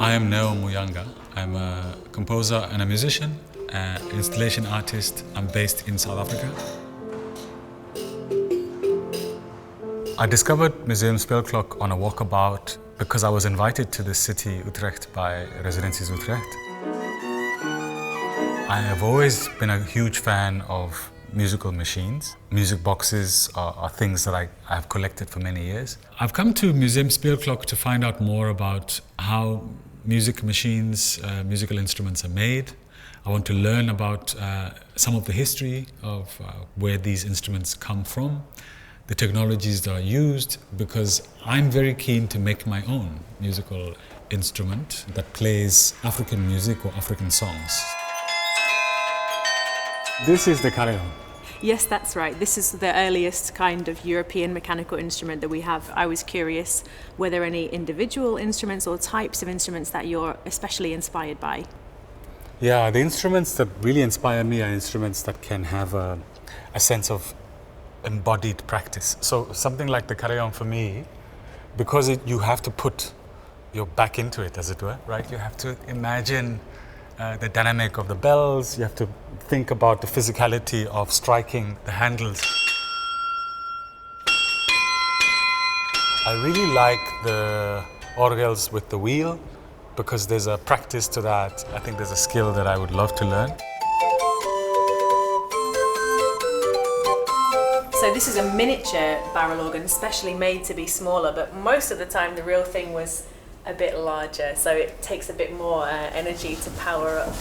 I am Muyanga. I'm a composer and a musician, installation artist. I'm based in South Africa. I discovered Museum Speelklok on a walkabout because I was invited to the city Utrecht by Residencies Utrecht. I have always been a huge fan of musical machines. Music boxes are things that I have collected for many years. I've come to Museum Speelklok to find out more about how music machines, musical instruments are made. I want to learn about some of the history of where these instruments come from, the technologies that are used, because I'm very keen to make my own musical instrument that plays African music or African songs. This is the carillon. Yes, that's right. This is the earliest kind of European mechanical instrument that we have. I was curious, were there any individual instruments or types of instruments that you're especially inspired by? Yeah, the instruments that really inspire me are instruments that can have a sense of embodied practice. So something like the carillon for me, because you have to put your back into it, as it were, right? You have to imagine the dynamic of the bells, you have to think about the physicality of striking the handles. I really like the orgels with the wheel because there's a practice to that. I think there's a skill that I would love to learn. So this is a miniature barrel organ, specially made to be smaller, but most of the time the real thing was a bit larger, so it takes a bit more energy to power up.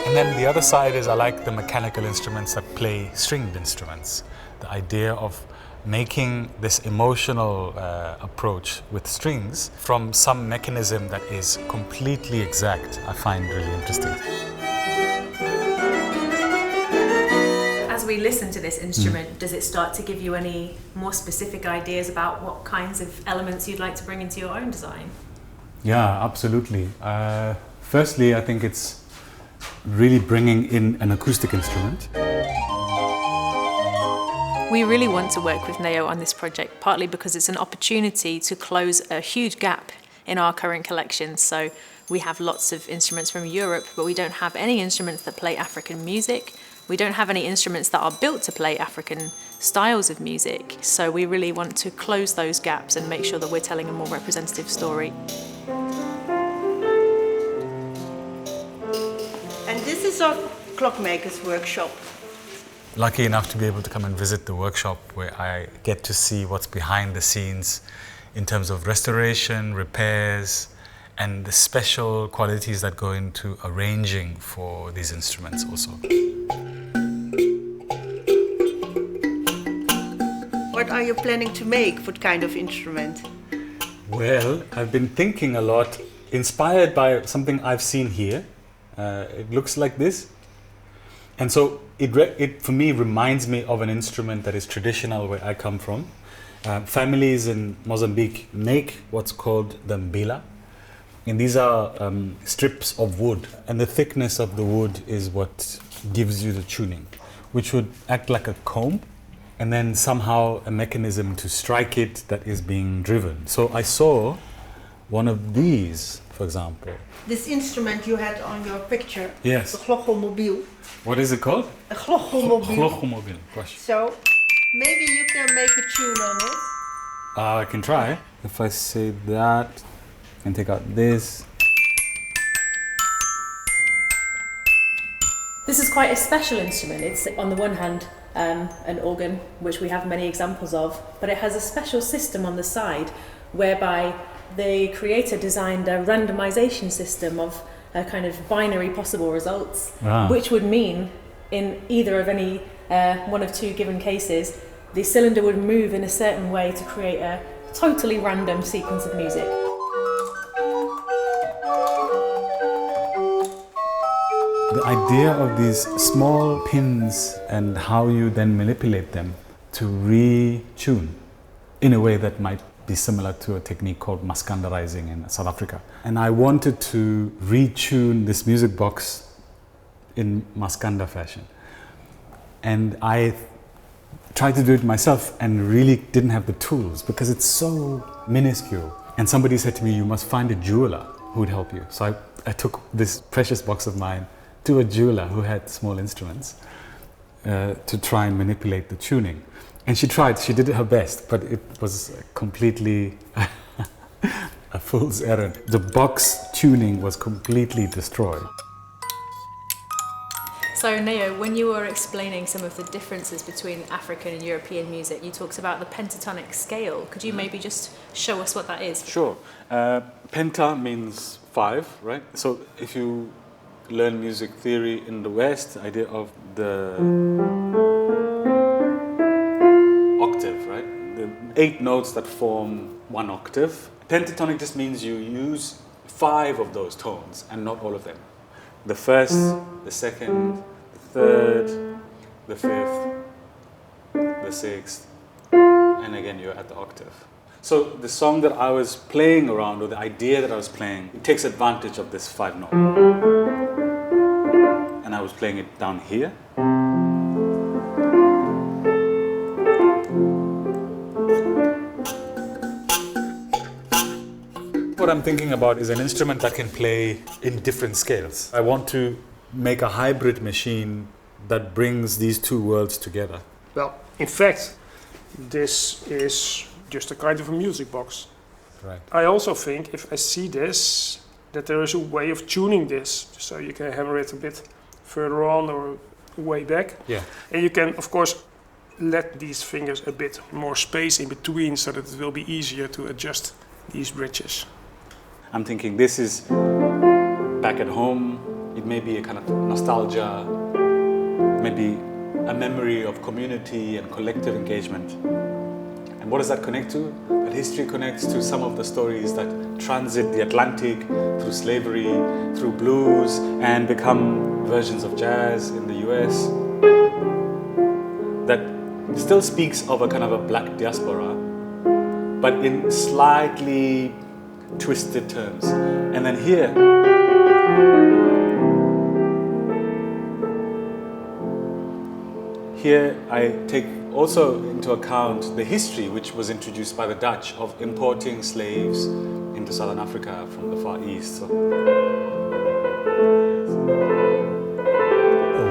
And then the other side is I like the mechanical instruments that play stringed instruments. The idea of making this emotional approach with strings from some mechanism that is completely exact, I find really interesting. As we listen to this instrument, does it start to give you any more specific ideas about what kinds of elements you'd like to bring into your own design? Yeah, absolutely. Firstly, I think it's really bringing in an acoustic instrument. We really want to work with Neo on this project, partly because it's an opportunity to close a huge gap in our current collection. So we have lots of instruments from Europe, but we don't have any instruments that play African music. We don't have any instruments that are built to play African styles of music. So we really want to close those gaps and make sure that we're telling a more representative story. And this is our clockmaker's workshop. Lucky enough to be able to come and visit the workshop where I get to see what's behind the scenes in terms of restoration, repairs, and the special qualities that go into arranging for these instruments also. What are you planning to make? What kind of instrument? Well, I've been thinking a lot, inspired by something I've seen here. It looks like this. And so it for me reminds me of an instrument that is traditional where I come from. Families in Mozambique make what's called the mbila. And these are strips of wood. And the thickness of the wood is what gives you the tuning, which would act like a comb. And then somehow a mechanism to strike it that is being driven. So I saw one of these, for example. This instrument you had on your picture. Yes. The glochelmobiel. What is it called? A glochelmobiel. Glochelmobiel. Gosh. So maybe you can make a tune on it. I can try. If I say that, I can take out this. This is quite a special instrument. It's on the one hand an organ, which we have many examples of, but it has a special system on the side whereby the creator designed a randomization system of a kind of binary possible results, which would mean in either of any one of two given cases, the cylinder would move in a certain way to create a totally random sequence of music. The idea of these small pins and how you then manipulate them to retune in a way that might be similar to a technique called maskandarizing in South Africa. And I wanted to retune this music box in maskanda fashion. And I tried to do it myself and really didn't have the tools because it's so minuscule. And somebody said to me, you must find a jeweler who would help you. So I took this precious box of mine to a jeweler who had small instruments to try and manipulate the tuning. And she tried, she did her best, but it was completely a fool's errand. The box tuning was completely destroyed. So Neo, when you were explaining some of the differences between African and European music, you talked about the pentatonic scale. Could you maybe just show us what that is? Sure. Penta means 5, right? So if you learn music theory in the West, the idea of the octave, right? The 8 notes that form 1 octave. Pentatonic just means you use 5 of those tones and not all of them. The first, the second, the third, the fifth, the sixth, and again you're at the octave. So the song that I was playing around, or the idea that I was playing, it takes advantage of this 5 note. And I was playing it down here. What I'm thinking about is an instrument that can play in different scales. I want to make a hybrid machine that brings these 2 worlds together. Well, in fact, this is just a kind of a music box. Right. I also think if I see this, that there is a way of tuning this, so you can hammer it a bit further on or way back. Yeah. And you can, of course, let these fingers a bit more space in between so that it will be easier to adjust these bridges. I'm thinking this is back at home. It may be a kind of nostalgia, maybe a memory of community and collective engagement. And what does that connect to? That history connects to some of the stories that transit the Atlantic through slavery, through blues, and become versions of jazz in the US. That still speaks of a kind of a black diaspora, but in slightly twisted terms. And then here I take also into account the history which was introduced by the Dutch of importing slaves into Southern Africa from the Far East. So,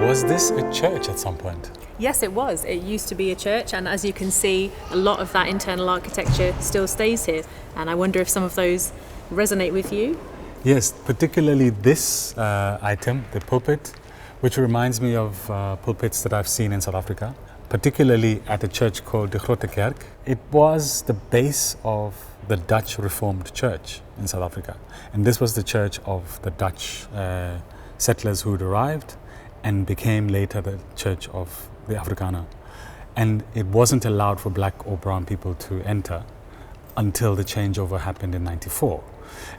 was this a church at some point? Yes, it was. It used to be a church, and as you can see, a lot of that internal architecture still stays here. And I wonder if some of those resonate with you. Yes, particularly this item, the pulpit, which reminds me of pulpits that I've seen in South Africa, particularly at a church called the Grote Kerk. It was the base of the Dutch Reformed Church in South Africa. And this was the church of the Dutch settlers who'd arrived and became later the church of the Afrikaner. And it wasn't allowed for black or brown people to enter until the changeover happened in '94.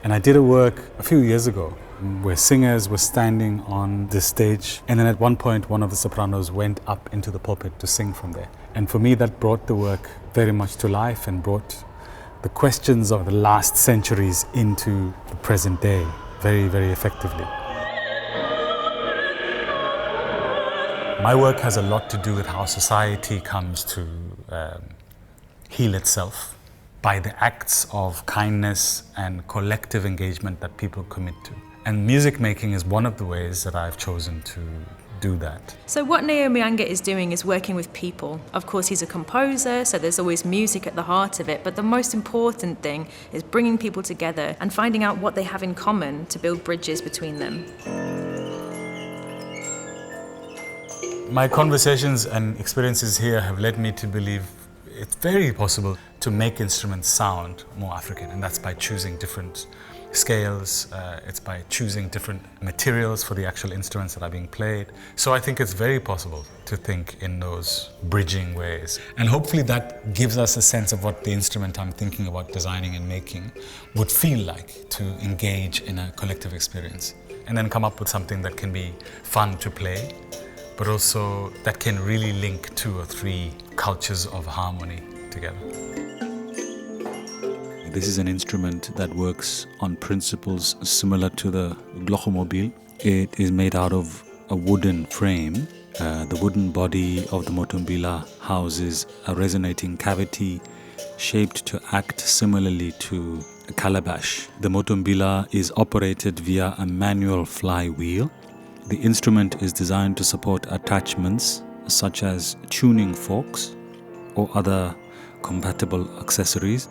And I did a work a few years ago where singers were standing on the stage, and then at one point one of the sopranos went up into the pulpit to sing from there. And for me that brought the work very much to life and brought the questions of the last centuries into the present day very, very effectively. My work has a lot to do with how society comes to heal itself by the acts of kindness and collective engagement that people commit to. And music making is one of the ways that I've chosen to do that. So what Neo Muyanga is doing is working with people. Of course, he's a composer, so there's always music at the heart of it, but the most important thing is bringing people together and finding out what they have in common to build bridges between them. My conversations and experiences here have led me to believe it's very possible to make instruments sound more African, and that's by choosing different scales, it's by choosing different materials for the actual instruments that are being played. So I think it's very possible to think in those bridging ways. And hopefully that gives us a sense of what the instrument I'm thinking about designing and making would feel like to engage in a collective experience. And then come up with something that can be fun to play, but also that can really link 2 or 3 cultures of harmony together. This is an instrument that works on principles similar to the glockenmobile. It is made out of a wooden frame The wooden body of the motombila houses a resonating cavity shaped to act similarly to a calabash. The motombila is operated via a manual flywheel. The instrument is designed to support attachments such as tuning forks or other compatible accessories.